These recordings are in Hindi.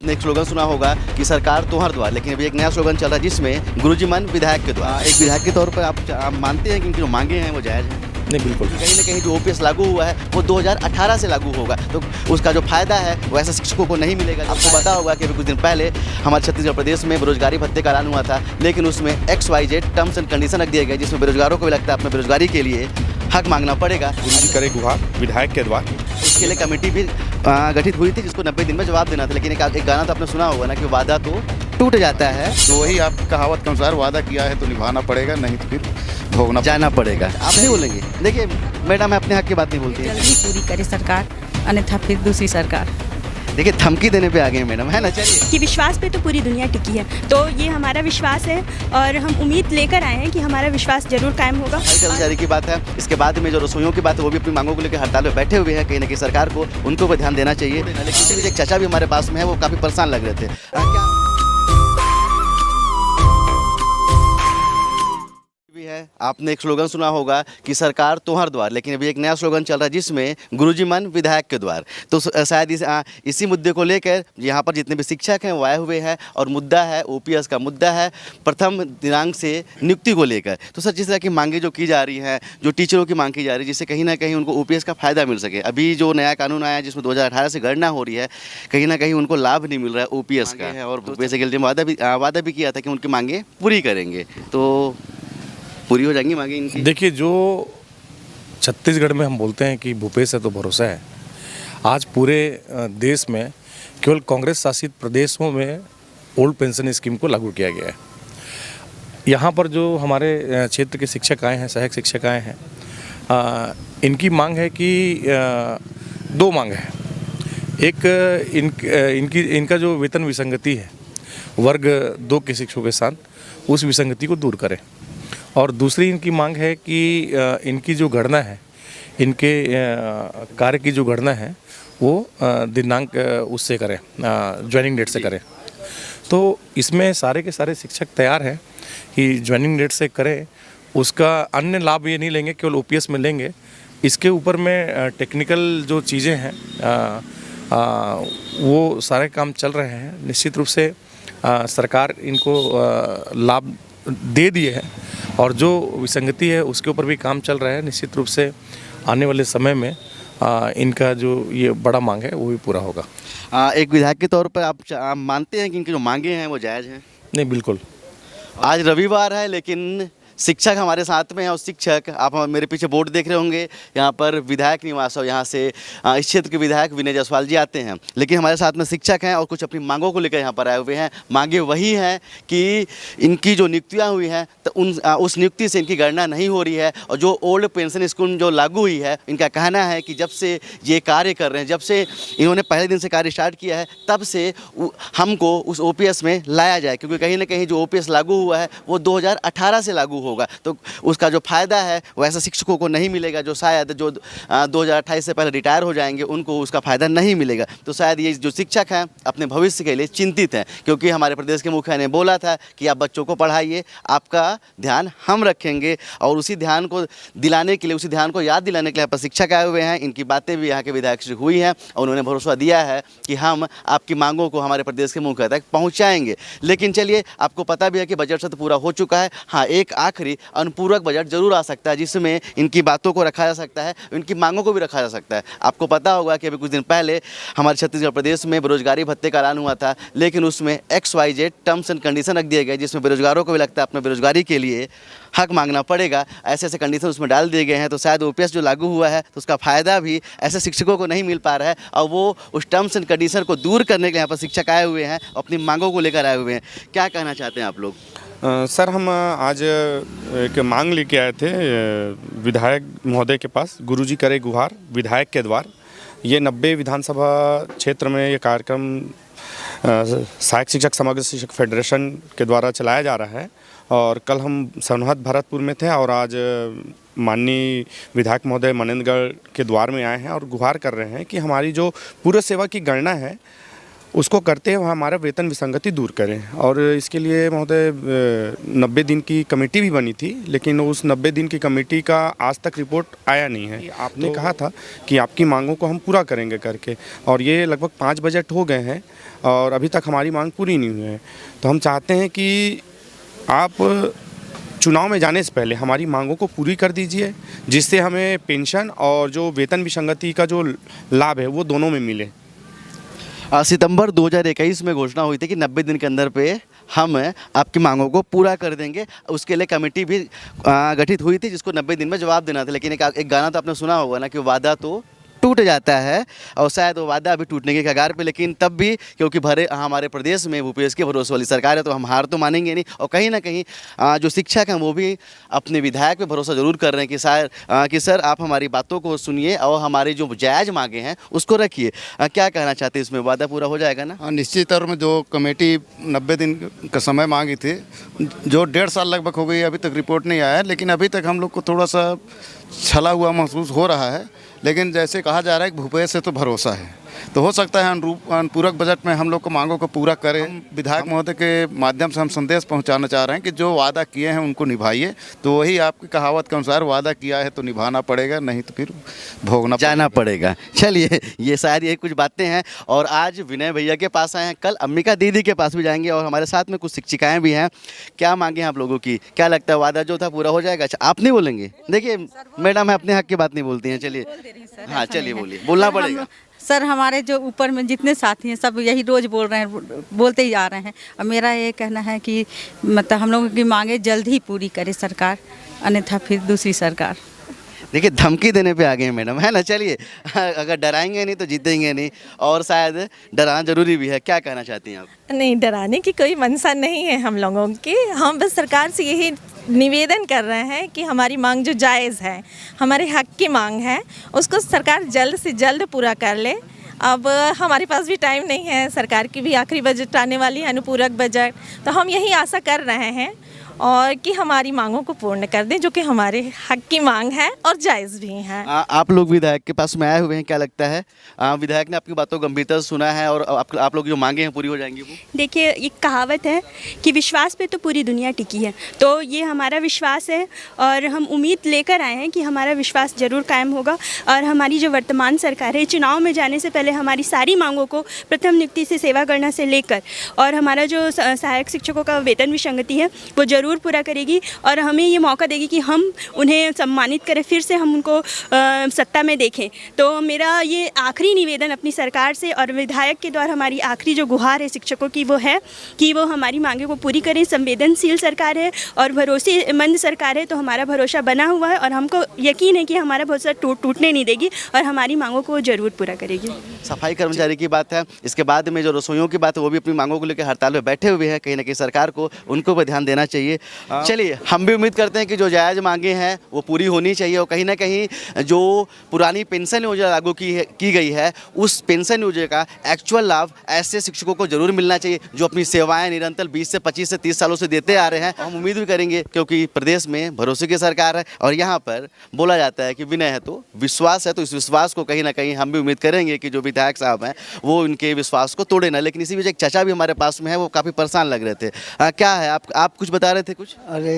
आपने एक स्लोगन सुना होगा कि सरकार तो हर द्वार, लेकिन अभी एक नया स्लोगन चल रहा है जिसमें गुरुजी मन विधायक के द्वार। एक विधायक के तौर पर आप मानते हैं कि इनकी जो मांगे हैं वो जायज़ हैं? नहीं, बिल्कुल। कहीं ना कहीं जो ओपीएस लागू हुआ है वो 2018 से लागू होगा, तो उसका जो फायदा है वो ऐसे शिक्षकों को नहीं मिलेगा। आपको पता होगा कि अभी कुछ दिन पहले हमारे छत्तीसगढ़ प्रदेश में बेरोजगारी भत्ते का ऐलान हुआ था, लेकिन उसमें XYZ टर्म्स एंड कंडीशन रख दिए गए, जिसमें बेरोजगारों को भी लगता है अपने बेरोजगारी के लिए हक मांगना पड़ेगा। गुरुजी करे गुहार विधायक के द्वार। इसके लिए कमेटी भी गठित हुई थी जिसको 90 दिन में जवाब देना था, लेकिन एक गाना तो आपने सुना होगा ना कि वादा तो टूट जाता है। तो वही आप कहावत के अनुसार वादा किया है तो निभाना पड़ेगा, नहीं तो फिर भोगना जाना पड़ेगा। आप नहीं बोलेंगे? देखिए मैडम, मैं अपने हक की बात नहीं बोलती है। जल्दी पूरी करे सरकार, अन्यथा फिर दूसरी सरकार। देखिए धमकी देने पे आ गए मैडम, है ना? चलिए, कि विश्वास पे तो पूरी दुनिया टिकी है, तो ये हमारा विश्वास है और हम उम्मीद लेकर आए हैं कि हमारा विश्वास जरूर कायम होगा। कर्मचारी की बात है, इसके बाद में जो रसोइयों की बात है वो भी अपनी मांगों को लेकर हड़ताल में बैठे हुए हैं। कहीं ना कहीं सरकार को उनको भी ध्यान देना चाहिए। लेकिन एक चाचा भी हमारे पास में है, वो काफ़ी परेशान लग रहे थे। क्या है, आपने एक स्लोगन सुना होगा कि सरकार तो हर द्वार, लेकिन अभी एक नया स्लोगन चल रहा है जिसमें गुरुजी मन विधायक के द्वार। तो शायद इसी मुद्दे को लेकर यहाँ पर जितने भी शिक्षक हैं वो आए हुए हैं और मुद्दा है ओपीएस का मुद्दा है प्रथम दिनांक से नियुक्ति को लेकर। तो सर, जिस तरह की मांगे जो की जा रही हैं, जो टीचरों की मांग की जा रही है, जिससे कहीं ना कहीं उनको ओपीएस का फ़ायदा मिल सके। अभी जो नया कानून आया है जिसमें 2018 से गणना हो रही है, कहीं ना कहीं उनको लाभ नहीं मिल रहा है ओपीएस का है, और बेसिकली वादा भी किया था कि उनकी मांगे पूरी करेंगे। तो पूरी हो जाएंगी मांगे इनकी? देखिए, जो छत्तीसगढ़ में हम बोलते हैं कि भूपेश है तो भरोसा है, आज पूरे देश में केवल कांग्रेस शासित प्रदेशों में ओल्ड पेंशन स्कीम को लागू किया गया है। यहाँ पर जो हमारे क्षेत्र के शिक्षक आए हैं, सहायक शिक्षक आए हैं, इनकी मांग है कि दो मांग है। एक इनका जो वेतन विसंगति है वर्ग 2 के शिक्षकों के साथ, उस विसंगति को दूर करें। और दूसरी इनकी मांग है कि इनकी जो गणना है, इनके कार्य की जो गणना है वो दिनांक उससे करें, ज्वाइनिंग डेट से करें। तो इसमें सारे के सारे शिक्षक तैयार हैं कि ज्वाइनिंग डेट से करें। उसका अन्य लाभ ये नहीं लेंगे, केवल ओपीएस में लेंगे। इसके ऊपर में टेक्निकल जो चीज़ें हैं वो सारे काम चल रहे हैं। निश्चित रूप से सरकार इनको लाभ दे दिए है और जो विसंगति है उसके ऊपर भी काम चल रहा है। निश्चित रूप से आने वाले समय में इनका जो ये बड़ा मांग है वो भी पूरा होगा। एक विधायक के तौर पर आप मानते हैं कि इनकी जो मांगे हैं वो जायज़ हैं? नहीं, बिल्कुल। आज रविवार है लेकिन शिक्षक हमारे साथ में हैं, और शिक्षक, आप मेरे पीछे बोर्ड देख रहे होंगे, यहाँ पर विधायक निवास, और यहाँ से इस क्षेत्र के विधायक विनय जायसवाल जी आते हैं, लेकिन हमारे साथ में शिक्षक हैं और कुछ अपनी मांगों को लेकर यहाँ पर आए हुए हैं। मांगे वही हैं कि इनकी जो नियुक्तियाँ हुई हैं तो उस नियुक्ति से इनकी गणना नहीं हो रही है, और जो ओल्ड पेंशन स्कीम जो लागू हुई है, इनका कहना है कि जब से ये कार्य कर रहे हैं, जब से इन्होंने पहले दिन से कार्य स्टार्ट किया है, तब से हमको उस ओपीएस में लाया जाए, क्योंकि कहीं ना कहीं जो ओपीएस लागू हुआ है वो 2018 से लागू होगा, तो उसका जो फायदा है वो ऐसे शिक्षकों को नहीं मिलेगा जो शायद जो 2028 से पहले रिटायर हो जाएंगे, उनको उसका फायदा नहीं मिलेगा। तो शायद ये जो शिक्षक हैं अपने भविष्य के लिए चिंतित हैं, क्योंकि हमारे प्रदेश के मुखिया ने बोला था कि आप बच्चों को पढ़ाइए, आपका ध्यान हम रखेंगे, और उसी ध्यान को दिलाने के लिए, उसी ध्यान को याद दिलाने के लिए यहाँ पर शिक्षक आए हुए हैं। इनकी बातें भी यहाँ के विधायक से हुई हैं और उन्होंने भरोसा दिया है कि हम आपकी मांगों को हमारे प्रदेश के मुखिया तक पहुँचाएंगे। लेकिन चलिए, आपको पता भी है कि बजट सत्र पूरा हो चुका है। हाँ, एक आखिरी अनुपूरक बजट जरूर आ सकता है जिसमें इनकी बातों को रखा जा सकता है, इनकी मांगों को भी रखा जा सकता है। आपको पता होगा कि अभी कुछ दिन पहले हमारे छत्तीसगढ़ प्रदेश में बेरोजगारी भत्ते का ऐलान हुआ था, लेकिन उसमें XYZ टर्म्स एंड कंडीशन रख दिए गए, जिसमें बेरोजगारों को भी लगता है अपने बेरोजगारी के लिए हक मांगना पड़ेगा। ऐसे ऐसे कंडीशन उसमें डाल दिए गए हैं। तो शायद ओपीएस जो लागू हुआ है तो उसका फ़ायदा भी ऐसे शिक्षकों को नहीं मिल पा रहा है, और वो उस टर्म्स एंड कंडीशन को दूर करने के लिए यहाँ पर शिक्षक आए हुए हैं, अपनी मांगों को लेकर आए हुए हैं। क्या कहना चाहते हैं आप लोग? सर, हम आज एक मांग लेके आए थे विधायक महोदय के पास, गुरुजी करे गुहार विधायक के द्वार। ये 90 विधानसभा क्षेत्र में ये कार्यक्रम सहायक शिक्षक समग्र शिक्षक फेडरेशन के द्वारा चलाया जा रहा है, और कल हम सोनहत भरतपुर में थे और आज माननीय विधायक महोदय मनेन्द्रगढ़ के द्वार में आए हैं और गुहार कर रहे हैं कि हमारी जो पूर्व सेवा की गणना है उसको करते हुए हमारा वेतन विसंगति दूर करें। और इसके लिए महोदय 90 दिन की कमेटी भी बनी थी, लेकिन उस 90 दिन की कमेटी का आज तक रिपोर्ट आया नहीं है। आपने कहा था कि आपकी मांगों को हम पूरा करेंगे करके, और ये लगभग 5 बजट हो गए हैं और अभी तक हमारी मांग पूरी नहीं हुई है। तो हम चाहते हैं कि आप चुनाव में जाने से पहले हमारी मांगों को पूरी कर दीजिए, जिससे हमें पेंशन और जो वेतन विसंगति का जो लाभ है वो दोनों में मिले। सितंबर 2021 में घोषणा हुई थी कि 90 दिन के अंदर पे हम आपकी मांगों को पूरा कर देंगे। उसके लिए कमेटी भी गठित हुई थी जिसको 90 दिन में जवाब देना था। लेकिन एक गाना तो आपने सुना होगा ना कि वादा तो टूट जाता है, और शायद वो वादा अभी टूटने के कगार पे। लेकिन तब भी क्योंकि हमारे प्रदेश में भूपेश के भरोसे वाली सरकार है, तो हम हार तो मानेंगे नहीं। और कहीं ना कहीं जो शिक्षक हैं वो भी अपने विधायक पे भरोसा जरूर कर रहे हैं कि सर आप हमारी बातों को सुनिए और हमारी जो जायज़ मांगे हैं उसको रखिए। क्या कहना चाहते हैं, इसमें वादा पूरा हो जाएगा ना? हाँ, निश्चित तौर में जो कमेटी 90 दिन का समय मांगी थी, जो 1.5 साल लगभग हो गई, अभी तक रिपोर्ट नहीं आया है। लेकिन अभी तक हम लोग को थोड़ा सा छला हुआ महसूस हो रहा है। लेकिन जैसे कहा जा रहा है कि भूपेश से तो भरोसा है, तो हो सकता है अनुपूरक बजट में हम लोग को मांगों को पूरा करें। विधायक महोदय के माध्यम से हम संदेश पहुंचाना चाह रहे हैं कि जो वादा किए हैं उनको निभाइए। तो वही आपकी कहावत के अनुसार वादा किया है तो निभाना पड़ेगा, नहीं तो फिर भोगना जाना पड़ेगा। चलिए, ये शायद यही कुछ बातें हैं। और आज विनय भैया के पास आए हैं, कल अम्बिका दीदी के पास भी जाएंगे, और हमारे साथ में कुछ शिक्षिकाएं भी हैं। क्या मांगे हैं आप लोगों की? क्या लगता है वादा जो था पूरा हो जाएगा? अच्छा, आप नहीं बोलेंगे? देखिए मैडम अपने हक की बात नहीं बोलती हैं। चलिए, हाँ चलिए बोलिए, बोलना पड़ेगा। सर हमारे जो ऊपर में जितने साथी हैं सब यही रोज बोल रहे हैं, बोलते ही आ रहे हैं। और मेरा ये कहना है कि मतलब हम लोगों की मांगे जल्द ही पूरी करे सरकार, अन्यथा फिर दूसरी सरकार। देखिए, धमकी देने पे आ गए हैं मैडम, है ना? चलिए, अगर डराएंगे नहीं तो जीतेंगे नहीं, और शायद डराना जरूरी भी है। क्या कहना चाहती हैं आप? नहीं, डराने की कोई मंशा नहीं है हम लोगों की। हम बस सरकार से यही निवेदन कर रहे हैं कि हमारी मांग जो जायज़ है, हमारे हक की मांग है, उसको सरकार जल्द से जल्द पूरा कर ले। अब हमारे पास भी टाइम नहीं है, सरकार की भी आखिरी बजट आने वाली है, अनुपूरक बजट। तो हम यही आशा कर रहे हैं और कि हमारी मांगों को पूर्ण कर दें, जो कि हमारे हक की मांग है और जायज़ भी हैं। आप लोग विधायक के पास में आए हुए हैं, क्या लगता है विधायक ने आपकी बातों को गंभीरता से सुना है और आप लोग जो मांगे हैं पूरी हो जाएंगी वो? देखिए, एक कहावत है कि विश्वास पे तो पूरी दुनिया टिकी है। तो ये हमारा विश्वास है और हम उम्मीद लेकर आए हैं कि हमारा विश्वास ज़रूर कायम होगा। और हमारी जो वर्तमान सरकार है, चुनाव में जाने से पहले हमारी सारी मांगों को प्रथम नियुक्ति से सेवा करना से लेकर और हमारा जो सहायक शिक्षकों का वेतन विसंगति है वो ज़रूर पूरा करेगी। और हमें ये मौका देगी कि हम उन्हें सम्मानित करें, फिर से हम उनको सत्ता में देखें। तो मेरा ये आखिरी निवेदन अपनी सरकार से और विधायक के द्वारा हमारी आखिरी जो गुहार है शिक्षकों की, वो है कि वो हमारी मांगे को पूरी करें। संवेदनशील सरकार है और भरोसेमंद सरकार है, तो हमारा भरोसा बना हुआ है और हमको यकीन है कि हमारा भरोसा टूटने नहीं देगी और हमारी मांगों को जरूर पूरा करेगी। सफाई कर्मचारी की बात है, इसके बाद में जो रसोइयों की बात है वो भी अपनी मांगों को लेकर हड़ताल में बैठे हुए हैं। कहीं ना कहीं सरकार को उनको पर ध्यान देना चाहिए। चलिए, हम भी उम्मीद करते हैं कि जो जायज़ मांगे हैं वो पूरी होनी चाहिए। और कहीं ना कहीं जो पुरानी पेंशन योजना लागू की गई है, उस पेंशन योजना का एक्चुअल लाभ ऐसे शिक्षकों को जरूर मिलना चाहिए जो अपनी सेवाएं निरंतर 20 से 25 से 30 सालों से देते आ रहे हैं। हम उम्मीद भी करेंगे, क्योंकि प्रदेश में भरोसे की सरकार है और यहाँ पर बोला जाता है कि विनय है तो विश्वास है। तो इस विश्वास को कहीं ना कहीं हम भी उम्मीद करेंगे कि जो विधायक साहब हैं वो उनके विश्वास को तोड़े ना। लेकिन इसी वजह एक चाचा भी हमारे पास में है, वो काफ़ी परेशान लग रहे थे। क्या है, आप कुछ बता रहे थे कुछ? अरे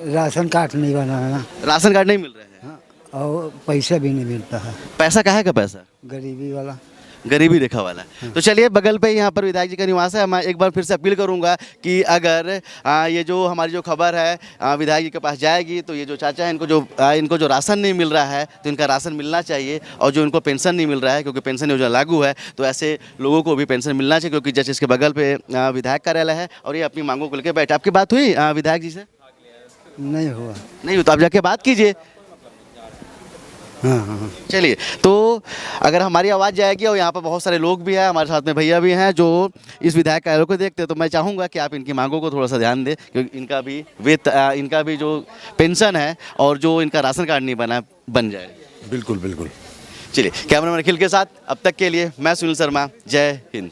राशन कार्ड नहीं बना है ना। राशन कार्ड नहीं मिल रहे हैं? हाँ, और पैसा भी नहीं मिलता है। पैसा कहाँ का पैसा? गरीबी वाला, गरीबी रेखा वाला। तो चलिए, बगल पे यहाँ पर विधायक जी का निवास है। मैं एक बार फिर से अपील करूँगा कि अगर ये जो हमारी जो खबर है विधायक जी के पास जाएगी, तो ये जो चाचा हैं इनको जो राशन नहीं मिल रहा है तो इनका राशन मिलना चाहिए। और जो इनको पेंशन नहीं मिल रहा है, क्योंकि पेंशन योजना लागू है, तो ऐसे लोगों को भी पेंशन मिलना चाहिए। क्योंकि जैसे इसके बगल पे विधायक कार्यालय है और ये अपनी मांगों को लेकर बैठे। आपकी बात हुई विधायक जी से? नहीं हुआ। नहीं हुई तो आप जाके बात कीजिए। हाँ। चलिए, तो अगर हमारी आवाज़ जाएगी, और यहाँ पर बहुत सारे लोग भी हैं, हमारे साथ में भैया भी हैं जो इस विधायक कार्यालय को देखते हैं, तो मैं चाहूँगा कि आप इनकी मांगों को थोड़ा सा ध्यान दें, क्योंकि इनका भी जो पेंशन है और जो इनका राशन कार्ड नहीं बन जाए। बिल्कुल बिल्कुल। चलिए, कैमरामैन अखिल के साथ अब तक के लिए मैं सुनील शर्मा, जय हिंद।